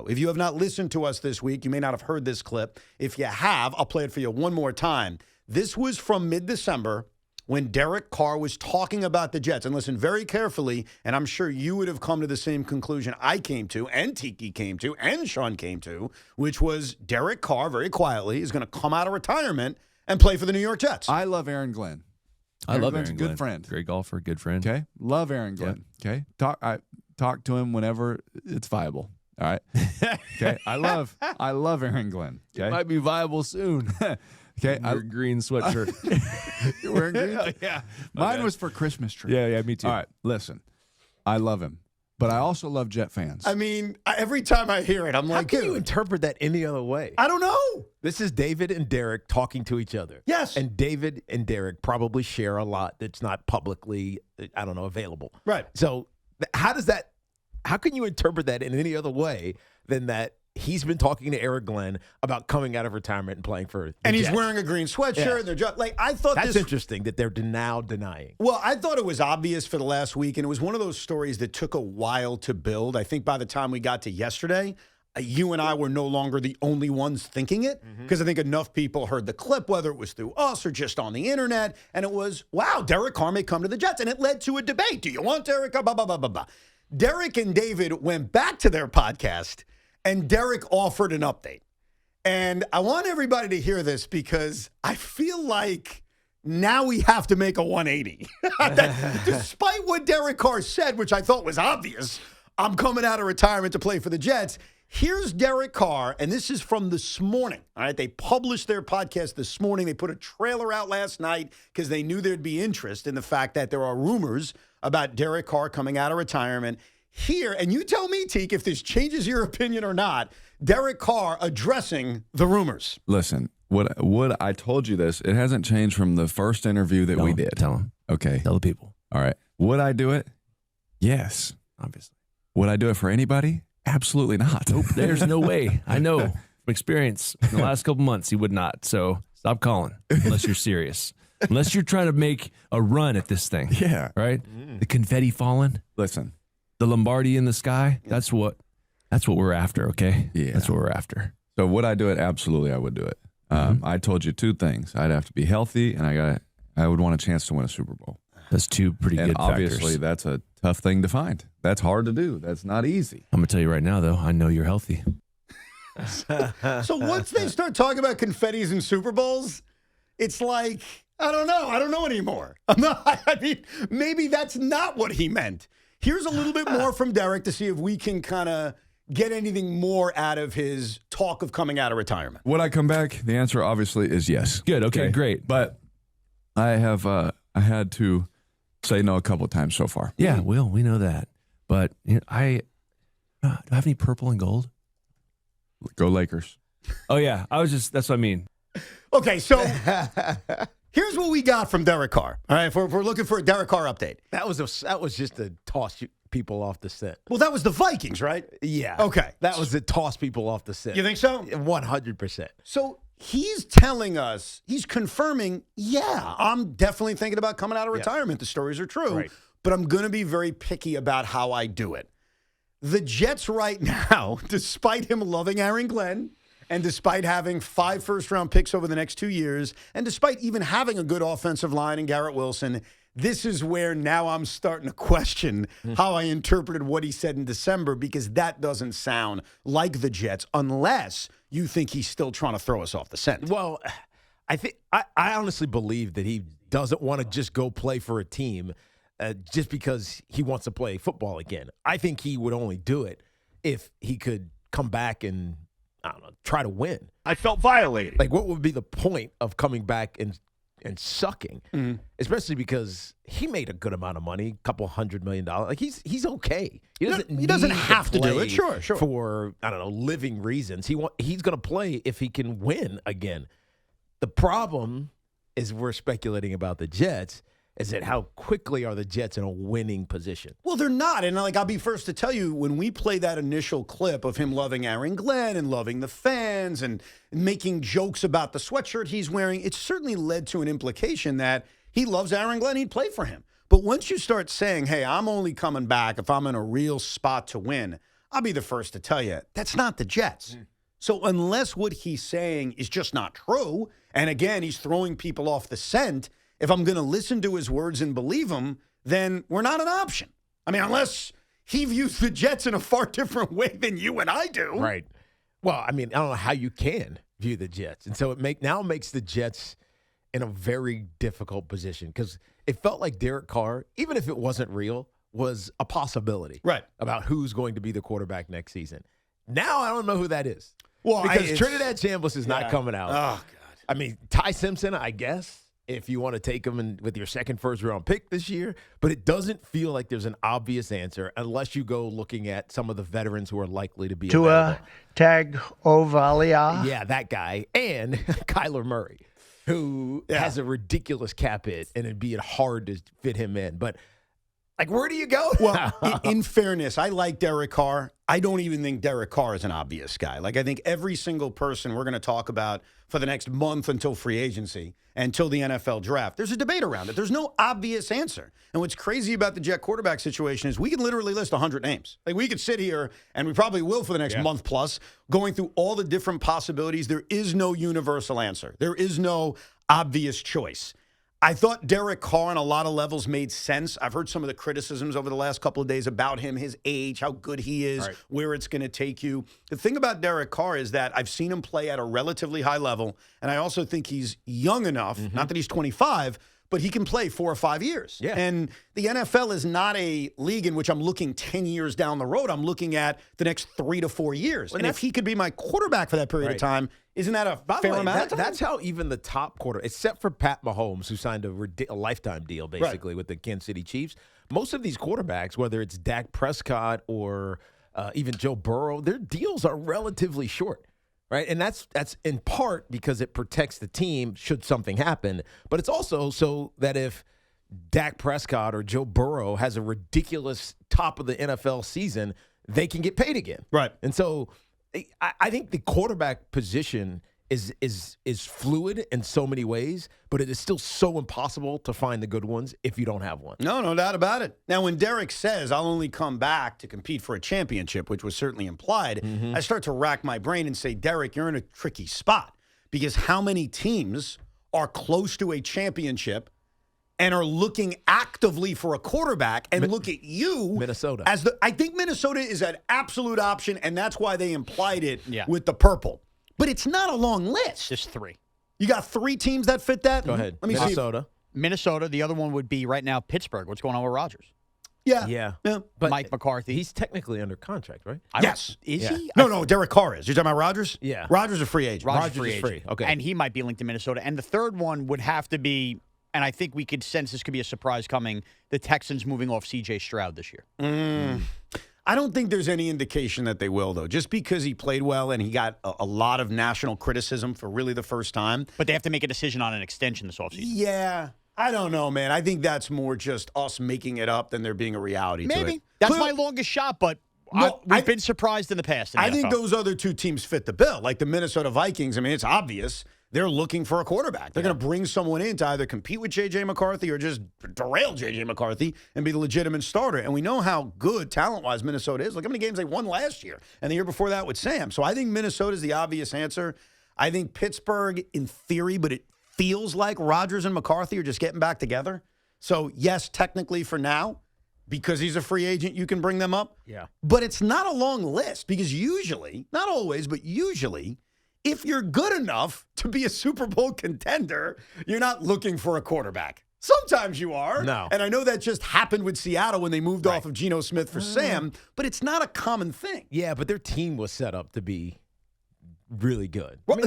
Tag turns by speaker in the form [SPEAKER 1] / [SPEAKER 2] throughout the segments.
[SPEAKER 1] If you have not listened to us this week, you may not have heard this clip. If you have, I'll play it for you one more time. This was from mid-December when Derek Carr was talking about the Jets. And listen very carefully, and I'm sure you would have come to the same conclusion I came to, and Tiki came to, and Sean came to, which was Derek Carr, very quietly, is going to come out of retirement and play for the New York Jets.
[SPEAKER 2] I love Aaron Glenn.
[SPEAKER 3] I love
[SPEAKER 2] Glenn's
[SPEAKER 3] Aaron
[SPEAKER 2] a good
[SPEAKER 3] Glenn.
[SPEAKER 2] friend.
[SPEAKER 3] Great golfer, good friend.
[SPEAKER 2] Okay, love Aaron Glenn. Okay, I talk to him whenever it's viable. All right. Okay, I love Aaron Glenn. Okay,
[SPEAKER 3] It might be viable soon.
[SPEAKER 2] Okay,
[SPEAKER 3] Your green sweatshirt.
[SPEAKER 2] You're wearing green?
[SPEAKER 3] Yeah.
[SPEAKER 2] Mine was for Christmas tree.
[SPEAKER 3] Yeah, me too.
[SPEAKER 2] All right, listen, I love him, but I also love Jet fans.
[SPEAKER 1] I mean, every time I hear it, I'm
[SPEAKER 4] How
[SPEAKER 1] like,
[SPEAKER 4] can you
[SPEAKER 1] dude,
[SPEAKER 4] interpret that any other way?
[SPEAKER 1] I don't know.
[SPEAKER 4] This is David and Derek talking to each other.
[SPEAKER 1] Yes.
[SPEAKER 4] And David and Derek probably share a lot that's not publicly, available.
[SPEAKER 1] Right.
[SPEAKER 4] So how can you interpret that in any other way than that he's been talking to Eric Glenn about coming out of retirement and playing for the
[SPEAKER 1] And he's
[SPEAKER 4] Jets?
[SPEAKER 1] wearing a green sweatshirt.
[SPEAKER 4] Yeah.
[SPEAKER 1] And they're like, I thought
[SPEAKER 4] That's
[SPEAKER 1] this.
[SPEAKER 4] interesting that they're now denying.
[SPEAKER 1] Well, I thought it was obvious for the last week, and it was one of those stories that took a while to build. I think by the time we got to yesterday, you and I were no longer the only ones thinking it, because I think enough people heard the clip, whether it was through us or just on the internet, and it was, wow, Derek Carr may come to the Jets, and it led to a debate. Do you want Derek Carr? Blah, blah, blah, blah, blah. Derek and David went back to their podcast, and Derek offered an update. And I want everybody to hear this because I feel like now we have to make a 180. Despite what Derek Carr said, which I thought was obvious, I'm coming out of retirement to play for the Jets. Here's Derek Carr, and this is from this morning. All right, they published their podcast this morning. They put a trailer out last night because they knew there'd be interest in the fact that there are rumors about Derek Carr coming out of retirement. Here, and you tell me, Teak, if this changes your opinion or not, Derek Carr addressing the rumors.
[SPEAKER 2] Listen, what I told you this, it hasn't changed from the first interview that we did.
[SPEAKER 3] Tell him.
[SPEAKER 2] Okay.
[SPEAKER 3] Tell the people.
[SPEAKER 2] All right. Would I do it? Yes.
[SPEAKER 3] Obviously.
[SPEAKER 2] Would I do it for anybody? Absolutely not.
[SPEAKER 3] Nope. There's no way. I know from experience in the last couple months he would not. So stop calling unless you're serious. Unless you're trying to make a run at this thing.
[SPEAKER 2] Yeah.
[SPEAKER 3] Right? The confetti falling.
[SPEAKER 2] Listen.
[SPEAKER 3] The Lombardi in the sky. That's what we're after, okay?
[SPEAKER 2] Yeah.
[SPEAKER 3] That's what we're after.
[SPEAKER 2] So would I do it? Absolutely, I would do it. I told you two things. I'd have to be healthy, and I would want a chance to win a Super Bowl.
[SPEAKER 3] That's two pretty
[SPEAKER 2] And
[SPEAKER 3] good
[SPEAKER 2] obviously,
[SPEAKER 3] factors.
[SPEAKER 2] that's a tough thing to find. That's hard to do. That's not easy.
[SPEAKER 3] I'm going to tell you right now, though, I know you're healthy.
[SPEAKER 1] So once they start talking about confettis and Super Bowls, it's like, I don't know. I don't know anymore. I mean, maybe that's not what he meant. Here's a little bit more from Derek to see if we can kind of get anything more out of his talk of coming out of retirement.
[SPEAKER 2] Would I come back? The answer obviously is yes.
[SPEAKER 3] Good. Okay, great.
[SPEAKER 2] But I have I had to say no a couple of times so far.
[SPEAKER 3] Yeah, Will, we know that. But do I have any purple and gold?
[SPEAKER 2] Go Lakers.
[SPEAKER 3] Oh, yeah. That's what I mean.
[SPEAKER 1] Okay, so here's what we got from Derek Carr. All right, if we're looking for a Derek Carr update.
[SPEAKER 4] That was just to toss people off the scent.
[SPEAKER 1] Well, that was the Vikings, right?
[SPEAKER 4] Yeah.
[SPEAKER 1] Okay.
[SPEAKER 4] That was to toss people off the scent.
[SPEAKER 1] You think so?
[SPEAKER 4] 100%.
[SPEAKER 1] So he's telling us, he's confirming, yeah, I'm definitely thinking about coming out of retirement. The stories are true,
[SPEAKER 4] Right.
[SPEAKER 1] but I'm going to be very picky about how I do it. The Jets right now, despite him loving Aaron Glenn, and despite having 5 first-round picks over the next 2 years, and despite even having a good offensive line in Garrett Wilson, this is where now I'm starting to question how I interpreted what he said in December, because that doesn't sound like the Jets unless you think he's still trying to throw us off the scent.
[SPEAKER 4] Well, I honestly believe that he doesn't want to just go play for a team just because he wants to play football again. I think he would only do it if he could come back and, I don't know, try to win.
[SPEAKER 5] I felt violated.
[SPEAKER 4] Like, what would be the point of coming back and sucking? Especially because he made a good amount of money, a couple $100 million. Like, he's okay. He doesn't
[SPEAKER 1] doesn't
[SPEAKER 4] need
[SPEAKER 1] have to do
[SPEAKER 4] play
[SPEAKER 1] it. Sure.
[SPEAKER 4] For, I don't know, living reasons. He's going to play if he can win again. The problem is we're speculating about the Jets. Is that how quickly are the Jets in a winning position?
[SPEAKER 1] Well, they're not. And I'll be first to tell you, when we play that initial clip of him loving Aaron Glenn and loving the fans and making jokes about the sweatshirt he's wearing, it certainly led to an implication that he loves Aaron Glenn, he'd play for him. But once you start saying, hey, I'm only coming back if I'm in a real spot to win, I'll be the first to tell you, that's not the Jets. So unless what he's saying is just not true, and again, he's throwing people off the scent, if I'm going to listen to his words and believe him, then we're not an option. I mean, unless he views the Jets in a far different way than you and I do.
[SPEAKER 4] Right. Well, I mean, I don't know how you can view the Jets. And so it now makes the Jets in a very difficult position because it felt like Derek Carr, even if it wasn't real, was a possibility about who's going to be the quarterback next season. Now I don't know who that is.
[SPEAKER 1] Well,
[SPEAKER 4] because Trinidad Chambliss is not coming out.
[SPEAKER 1] Oh, God.
[SPEAKER 4] I mean, Ty Simpson, I guess, if you want to take him with your second first-round pick this year. But it doesn't feel like there's an obvious answer unless you go looking at some of the veterans who are likely to be
[SPEAKER 5] Tua Tagovailoa.
[SPEAKER 4] Yeah, that guy. And Kyler Murray, who has a ridiculous cap hit, and it'd be hard to fit him in. But, like, where do you go?
[SPEAKER 1] Well, in fairness, I like Derek Carr. I don't even think Derek Carr is an obvious guy. Like, I think every single person we're going to talk about for the next month until free agency, until the NFL draft, there's a debate around it. There's no obvious answer. And what's crazy about the Jet quarterback situation is we can literally list 100 names. Like, we could sit here, and we probably will for the next month plus, going through all the different possibilities. There is no universal answer. There is no obvious choice. I thought Derek Carr on a lot of levels made sense. I've heard some of the criticisms over the last couple of days about him, his age, how good he is, where it's going to take you. The thing about Derek Carr is that I've seen him play at a relatively high level, and I also think he's young enough, not that he's 25, but he can play 4 or 5 years.
[SPEAKER 4] Yeah.
[SPEAKER 1] And the NFL is not a league in which I'm looking 10 years down the road. I'm looking at the next 3 to 4 years. And if he could be my quarterback for that period of time, isn't that a fair amount of time?
[SPEAKER 4] That's how even the top quarter, except for Pat Mahomes, who signed a lifetime deal basically with the Kansas City Chiefs, most of these quarterbacks, whether it's Dak Prescott or even Joe Burrow, their deals are relatively short. Right, and that's in part because it protects the team should something happen, but it's also so that if Dak Prescott or Joe Burrow has a ridiculous top of the NFL season, they can get paid again.
[SPEAKER 1] Right.
[SPEAKER 4] And so I think the quarterback position is fluid in so many ways, but it is still so impossible to find the good ones if you don't have one.
[SPEAKER 1] No doubt about it. Now, when Derek says, I'll only come back to compete for a championship, which was certainly implied, I start to rack my brain and say, Derek, you're in a tricky spot because how many teams are close to a championship and are looking actively for a quarterback and look at you,
[SPEAKER 4] Minnesota.
[SPEAKER 1] I think Minnesota is an absolute option, and that's why they implied it with the purple. But it's not a long list.
[SPEAKER 6] Just 3.
[SPEAKER 1] You got 3 teams that fit that?
[SPEAKER 4] Go ahead.
[SPEAKER 1] Let me
[SPEAKER 4] Minnesota.
[SPEAKER 6] Minnesota. The other one would be right now Pittsburgh. What's going on with Rodgers?
[SPEAKER 1] Yeah.
[SPEAKER 4] But
[SPEAKER 6] Mike McCarthy.
[SPEAKER 4] He's technically under contract, right?
[SPEAKER 1] Yes.
[SPEAKER 6] Is he?
[SPEAKER 1] No, Derek Carr is. You're talking about Rodgers?
[SPEAKER 4] Yeah.
[SPEAKER 1] Rodgers is a free agent.
[SPEAKER 6] Rodgers
[SPEAKER 4] Rodgers is free. Okay.
[SPEAKER 6] And he might be linked to Minnesota. And the third one would have to be, and I think we could sense this could be a surprise coming, the Texans moving off C.J. Stroud this year.
[SPEAKER 1] I don't think there's any indication that they will, though. Just because he played well and he got a lot of national criticism for really the first time.
[SPEAKER 6] But they have to make a decision on an extension this offseason.
[SPEAKER 1] Yeah. I don't know, man. I think that's more just us making it up than there being a reality to it.
[SPEAKER 6] Maybe. That's my longest shot, but we've been surprised in the past.
[SPEAKER 1] I think those other 2 teams fit the bill. Like the Minnesota Vikings, I mean, it's obvious. They're looking for a quarterback. They're going to bring someone in to either compete with J.J. McCarthy or just derail J.J. McCarthy and be the legitimate starter. And we know how good, talent-wise, Minnesota is. Look how many games they won last year and the year before that with Sam. So I think Minnesota is the obvious answer. I think Pittsburgh, in theory, but it feels like Rodgers and McCarthy are just getting back together. So, yes, technically for now, because he's a free agent, you can bring them up.
[SPEAKER 4] Yeah.
[SPEAKER 1] But it's not a long list because usually, not always, but usually, if you're good enough to be a Super Bowl contender, you're not looking for a quarterback. Sometimes you are.
[SPEAKER 4] No.
[SPEAKER 1] And I know that just happened with Seattle when they moved off of Geno Smith for Sam, but it's not a common thing.
[SPEAKER 4] Yeah, but their team was set up to be really good.
[SPEAKER 1] Well,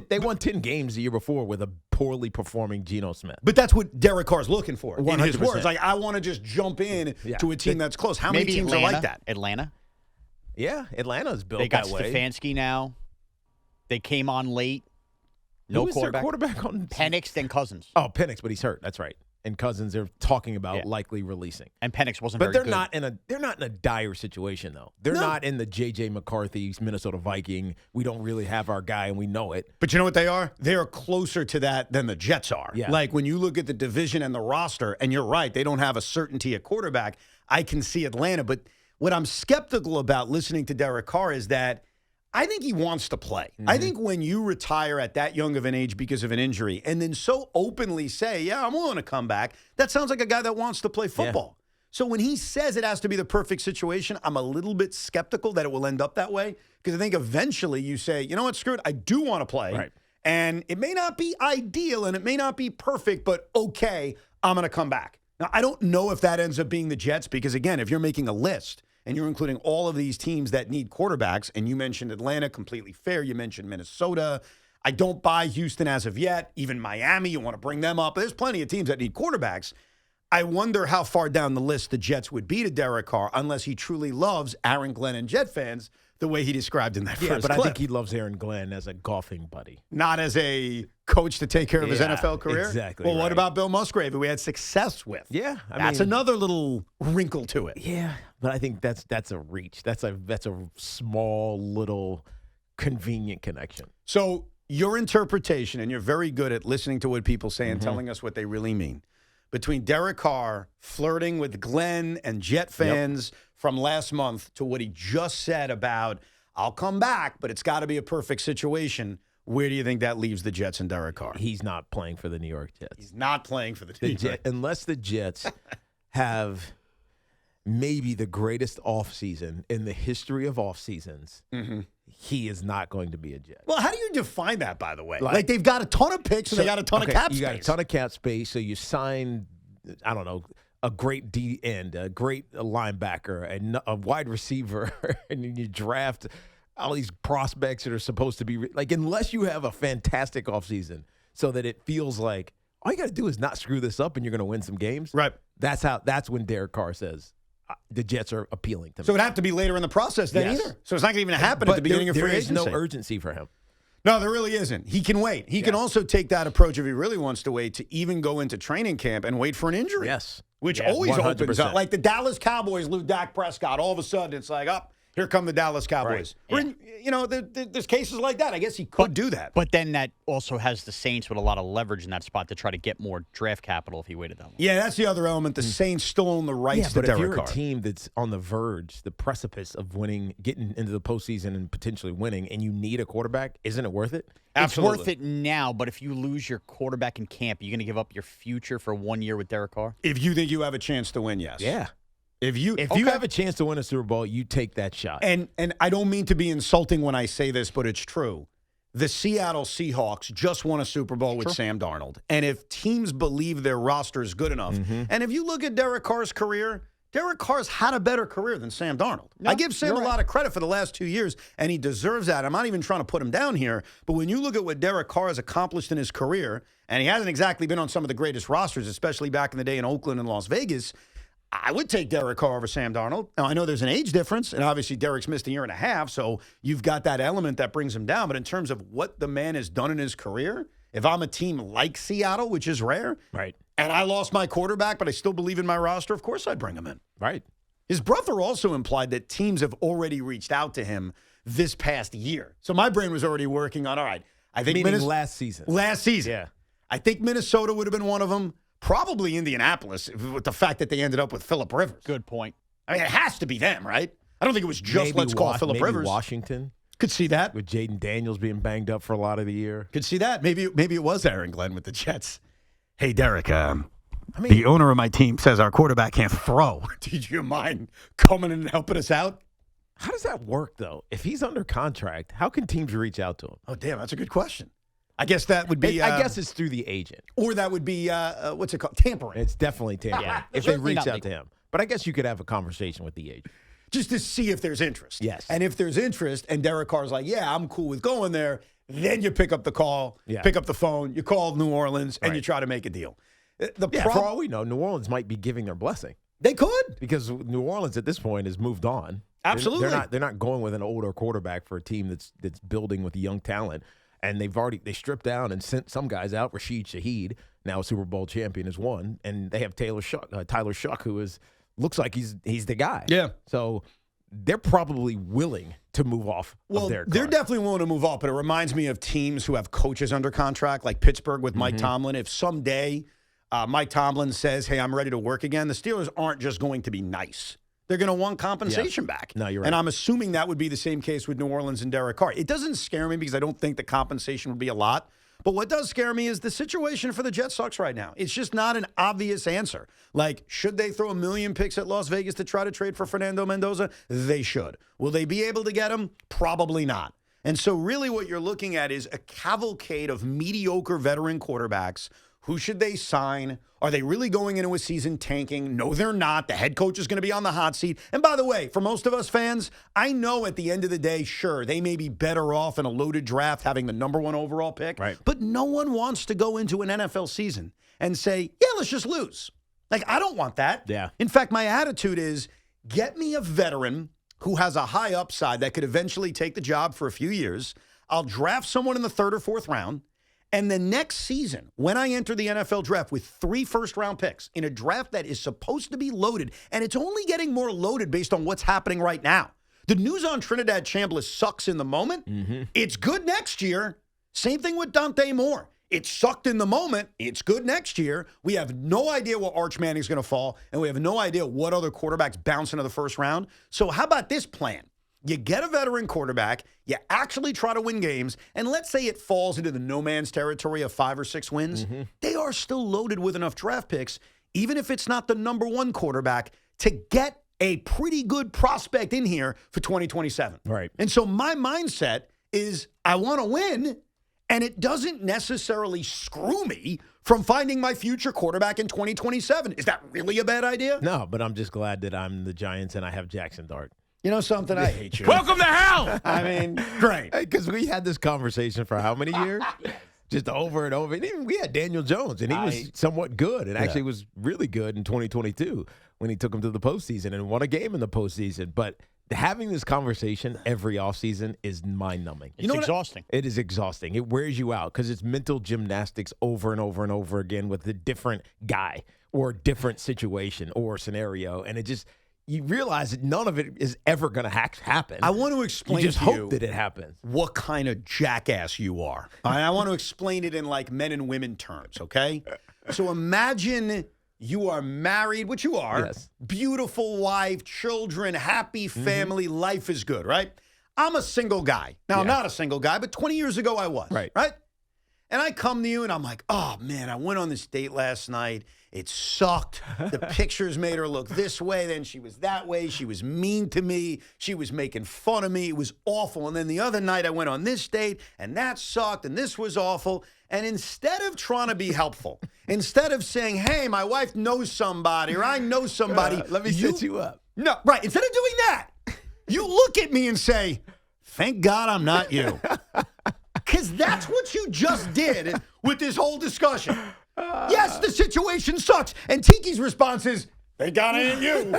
[SPEAKER 4] they won 10 games the year before with a poorly performing Geno Smith.
[SPEAKER 1] But that's what Derek Carr's looking for. In his
[SPEAKER 4] 100%.
[SPEAKER 1] words, like, I want to just jump in to a team that's close. How many teams
[SPEAKER 6] Atlanta,
[SPEAKER 1] are like that?
[SPEAKER 6] Atlanta.
[SPEAKER 4] Yeah, Atlanta's built
[SPEAKER 6] They got
[SPEAKER 4] that way.
[SPEAKER 6] Stefanski now. They came on late. No
[SPEAKER 4] Who is their
[SPEAKER 6] quarterback.
[SPEAKER 4] quarterback on
[SPEAKER 6] Penix, then Cousins.
[SPEAKER 4] Oh, Penix, but he's hurt. That's right. And Cousins, they're talking about likely releasing.
[SPEAKER 6] And Penix wasn't
[SPEAKER 4] But
[SPEAKER 6] very
[SPEAKER 4] they're
[SPEAKER 6] good.
[SPEAKER 4] not in a dire situation though. They're not in the J.J. McCarthy's Minnesota Viking. We don't really have our guy and we know it.
[SPEAKER 1] But you know what they are? They are closer to that than the Jets are.
[SPEAKER 4] Yeah.
[SPEAKER 1] Like when you look at the division and the roster, and you're right, they don't have a certainty at quarterback. I can see Atlanta, but What I'm skeptical about listening to Derek Carr is that I think he wants to play. I think when you retire at that young of an age because of an injury and then so openly say, yeah, I'm willing to come back, that sounds like a guy that wants to play football. So when he says it has to be the perfect situation, I'm a little bit skeptical that it will end up that way because I think eventually you say, you know what, screw it, I do want to play.
[SPEAKER 4] Right.
[SPEAKER 1] And it may not be ideal and it may not be perfect, but okay, I'm going to come back. Now, I don't know if that ends up being the Jets because, again, if you're making a list and you're including all of these teams that need quarterbacks, and you mentioned Atlanta, completely fair. You mentioned Minnesota. I don't buy Houston as of yet. Even Miami, you want to bring them up. There's plenty of teams that need quarterbacks. I wonder how far down the list the Jets would be to Derek Carr unless he truly loves Aaron Glenn and Jet fans the way he described in that first
[SPEAKER 4] but
[SPEAKER 1] clip.
[SPEAKER 4] I think he loves Aaron Glenn as a golfing buddy.
[SPEAKER 1] Not as a coach to take care of his NFL career?
[SPEAKER 4] Exactly.
[SPEAKER 1] Well, what
[SPEAKER 4] right.
[SPEAKER 1] about Bill Musgrave, who we had success with?
[SPEAKER 4] Yeah,
[SPEAKER 1] That's another little wrinkle to it.
[SPEAKER 4] Yeah, but I think that's a reach. That's a small little convenient connection.
[SPEAKER 1] So your interpretation, and you're very good at listening to what people say and telling us what they really mean, between Derek Carr flirting with Glenn and Jet fans from last month to what he just said about, I'll come back, but it's got to be a perfect situation. Where do you think that leaves the Jets and Derek Carr?
[SPEAKER 4] He's not playing for the New York Jets.
[SPEAKER 1] He's not playing for the Jets.
[SPEAKER 4] Unless the Jets have maybe the greatest offseason in the history of off seasons, he is not going to be a Jet.
[SPEAKER 1] Well, how do you define that, by the way? Like they've got a ton of picks and they got a ton of cap space.
[SPEAKER 4] You got a ton of cap space, so you sign, I don't know, a great D end, a great linebacker, and a wide receiver, and then you draft all these prospects that are supposed to be like, unless you have a fantastic offseason so that it feels like all you got to do is not screw this up and you're going to win some games.
[SPEAKER 1] Right.
[SPEAKER 4] That's when Derek Carr says the Jets are appealing to me.
[SPEAKER 1] So it would have to be later in the process then either. So it's not going to even happen at the beginning of free agency.
[SPEAKER 4] There is no urgency for him.
[SPEAKER 1] No, there really isn't. He can wait. He can also take that approach if he really wants to wait to even go into training camp and wait for an injury.
[SPEAKER 4] Yes.
[SPEAKER 1] Which
[SPEAKER 4] Yeah,
[SPEAKER 1] always
[SPEAKER 4] 100%.
[SPEAKER 1] opens up. Like the Dallas Cowboys lose Dak Prescott. All of a sudden, it's like, here come the Dallas Cowboys.
[SPEAKER 4] Right.
[SPEAKER 1] There's cases like that. I guess he could do that.
[SPEAKER 6] But then that also has the Saints with a lot of leverage in that spot to try to get more draft capital if he waited that long.
[SPEAKER 1] Yeah, that's the other element. The Saints still own the rights to
[SPEAKER 4] but if
[SPEAKER 1] Derek
[SPEAKER 4] you're
[SPEAKER 1] Carr.
[SPEAKER 4] a team that's on the verge, the precipice of winning, getting into the postseason and potentially winning, and you need a quarterback, isn't it worth it?
[SPEAKER 1] Absolutely.
[SPEAKER 6] It's worth it now, but if you lose your quarterback in camp, you're going to give up your future for 1 year with Derek Carr?
[SPEAKER 1] If you think you have a chance to win, yes.
[SPEAKER 4] Yeah.
[SPEAKER 1] If you
[SPEAKER 4] have a chance to win a Super Bowl, you take that shot.
[SPEAKER 1] And I don't mean to be insulting when I say this, but it's true. The Seattle Seahawks just won a Super Bowl with Sam Darnold. And if teams believe their roster is good enough, and if you look at Derek Carr's career, Derek Carr's had a better career than Sam Darnold.
[SPEAKER 6] No,
[SPEAKER 1] I give Sam a lot of credit for the last 2 years, and he deserves that. I'm not even trying to put him down here, but when you look at what Derek Carr has accomplished in his career, and he hasn't exactly been on some of the greatest rosters, especially back in the day in Oakland and Las Vegas, I would take Derek Carr over Sam Darnold. Now, I know there's an age difference, and obviously Derek's missed a year and a half, so you've got that element that brings him down. But in terms of what the man has done in his career, if I'm a team like Seattle, which is rare,
[SPEAKER 4] Right.
[SPEAKER 1] and I lost my quarterback, but I still believe in my roster, of course I'd bring him in.
[SPEAKER 4] Right.
[SPEAKER 1] His brother also implied that teams have already reached out to him this past year. So my brain was already working on, all right, I think
[SPEAKER 4] Meaning last season.
[SPEAKER 1] Last season.
[SPEAKER 4] Yeah.
[SPEAKER 1] I think Minnesota would have been one of them. Probably Indianapolis with the fact that they ended up with Phillip Rivers.
[SPEAKER 6] Good point.
[SPEAKER 1] I mean, it has to be them, right? I don't think it was just let's call Phillip Rivers.
[SPEAKER 4] Washington.
[SPEAKER 1] Could see that.
[SPEAKER 4] With Jaden Daniels being banged up for a lot of the year.
[SPEAKER 1] Could see that. Maybe it was Aaron Glenn with the Jets. Hey, Derek, the owner of my team says our quarterback can't throw. Do you mind coming in and helping us out?
[SPEAKER 4] How does that work, though? If he's under contract, how can teams reach out to him?
[SPEAKER 1] Oh, damn, that's a good question. I guess that would be.
[SPEAKER 4] I guess it's through the agent.
[SPEAKER 1] Or that would be, what's it called? Tampering.
[SPEAKER 4] It's definitely tampering.
[SPEAKER 6] Yeah,
[SPEAKER 4] if they
[SPEAKER 6] certainly
[SPEAKER 4] reach
[SPEAKER 6] not
[SPEAKER 4] out to him. But I guess you could have a conversation with the agent.
[SPEAKER 1] Just to see if there's interest.
[SPEAKER 4] Yes.
[SPEAKER 1] And if there's interest and Derek Carr's like, yeah, I'm cool with going there, then you pick up the call, pick up the phone, you call New Orleans, and you try to make a deal.
[SPEAKER 4] For all we know, New Orleans might be giving their blessing.
[SPEAKER 1] They could.
[SPEAKER 4] Because New Orleans at this point has moved on.
[SPEAKER 1] Absolutely.
[SPEAKER 4] They're not going with an older quarterback for a team that's building with young talent. And they stripped down and sent some guys out. Rashid Shaheed, now a Super Bowl champion, is one. And they have Tyler Shuck, who looks like he's the guy.
[SPEAKER 1] Yeah.
[SPEAKER 4] So they're probably willing to move off of their
[SPEAKER 1] they're
[SPEAKER 4] card.
[SPEAKER 1] definitely willing to move off, but it reminds me of teams who have coaches under contract, like Pittsburgh with Mike Tomlin. If someday Mike Tomlin says, hey, I'm ready to work again, the Steelers aren't just going to be nice. they're going to want compensation back.
[SPEAKER 4] No, you're right.
[SPEAKER 1] And I'm assuming that would be the same case with New Orleans and Derek Carr. It doesn't scare me because I don't think the compensation would be a lot. But what does scare me is the situation for the Jets sucks right now. It's just not an obvious answer. Like, should they throw 1 million picks at Las Vegas to try to trade for Fernando Mendoza? They should. Will they be able to get him? Probably not. And so really what you're looking at is a cavalcade of mediocre veteran quarterbacks. Who should they sign? Are they really going into a season tanking? No, they're not. The head coach is going to be on the hot seat. And by the way, for most of us fans, I know at the end of the day, sure, they may be better off in a loaded draft having the number 1 overall pick.
[SPEAKER 4] Right.
[SPEAKER 1] But no one wants to go into an NFL season and say, yeah, let's just lose. Like, I don't want that.
[SPEAKER 4] Yeah.
[SPEAKER 1] In fact, my attitude is get me a veteran who has a high upside that could eventually take the job for a few years. I'll draft someone in the 3rd or 4th round. And the next season, when I enter the NFL draft with 3 first-round picks in a draft that is supposed to be loaded, and it's only getting more loaded based on what's happening right now. The news on Trinidad Chambliss sucks in the moment. Mm-hmm. It's good next year. Same thing with Dante Moore. It sucked in the moment. It's good next year. We have no idea where Arch Manning's going to fall, and we have no idea what other quarterbacks bounce into the first round. So how about this plan? You get a veteran quarterback, you actually try to win games, and let's say it falls into the no man's territory of 5 or 6 wins. Mm-hmm. They are still loaded with enough draft picks, even if it's not the number 1 quarterback, to get a pretty good prospect in here for 2027.
[SPEAKER 4] Right.
[SPEAKER 1] And so my mindset is I want to win, and it doesn't necessarily screw me from finding my future quarterback in 2027. Is that really a bad idea?
[SPEAKER 4] No, but I'm just glad that I'm the Giants and I have Jackson Dart.
[SPEAKER 1] You know something? I hate you.
[SPEAKER 3] Welcome to hell.
[SPEAKER 1] I mean, great.
[SPEAKER 4] Because we had this conversation for how many years? Just over and over. And even we had Daniel Jones, and he was somewhat good, and actually was really good in 2022 when he took him to the postseason and won a game in the postseason. But having this conversation every offseason is mind-numbing.
[SPEAKER 6] It's exhausting.
[SPEAKER 4] It is exhausting. It wears you out because it's mental gymnastics over and over and over again with a different guy or a different situation or scenario, and it just – you realize that none of it is ever going to happen.
[SPEAKER 1] I want to explain
[SPEAKER 4] you just
[SPEAKER 1] to
[SPEAKER 4] hope
[SPEAKER 1] you
[SPEAKER 4] that it happens.
[SPEAKER 1] what kind of jackass you are. I want to explain it in like men and women terms, okay? So imagine you are married, which you are,
[SPEAKER 4] Yes.
[SPEAKER 1] beautiful wife, children, happy family, life is good, right? I'm a single guy. Now, I'm not a single guy, but 20 years ago I was, right? And I come to you and I'm like, oh, man, I went on this date last night. It sucked. The pictures made her look this way. Then she was that way. She was mean to me. She was making fun of me. It was awful. And then the other night I went on this date and that sucked and this was awful. And instead of trying to be helpful, instead of saying, hey, my wife knows somebody or I know somebody.
[SPEAKER 4] Let me set you up.
[SPEAKER 1] No, right. Instead of doing that, you look at me and say, thank God I'm not you. Because that's what you just did with this whole discussion. Yes, the situation sucks. And Tiki's response is, thank God I ain't you.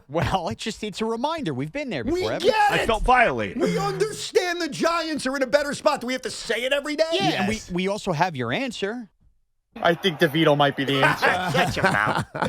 [SPEAKER 6] Well, it's a reminder. We've been there before.
[SPEAKER 1] We
[SPEAKER 6] haven't
[SPEAKER 1] get
[SPEAKER 6] we?
[SPEAKER 1] it.
[SPEAKER 3] I felt violated.
[SPEAKER 1] We understand the Giants are in a better spot. Do we have to say it every day?
[SPEAKER 6] Yeah, and we also have your answer.
[SPEAKER 5] I think DeVito might be the answer.
[SPEAKER 1] Shut your mouth.